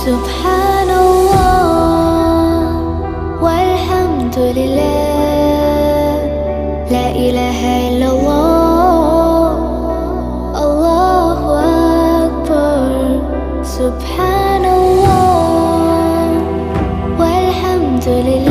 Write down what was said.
سبحان الله والحمد لله، لا إله إلا الله، الله أكبر. سبحان الله والحمد لله.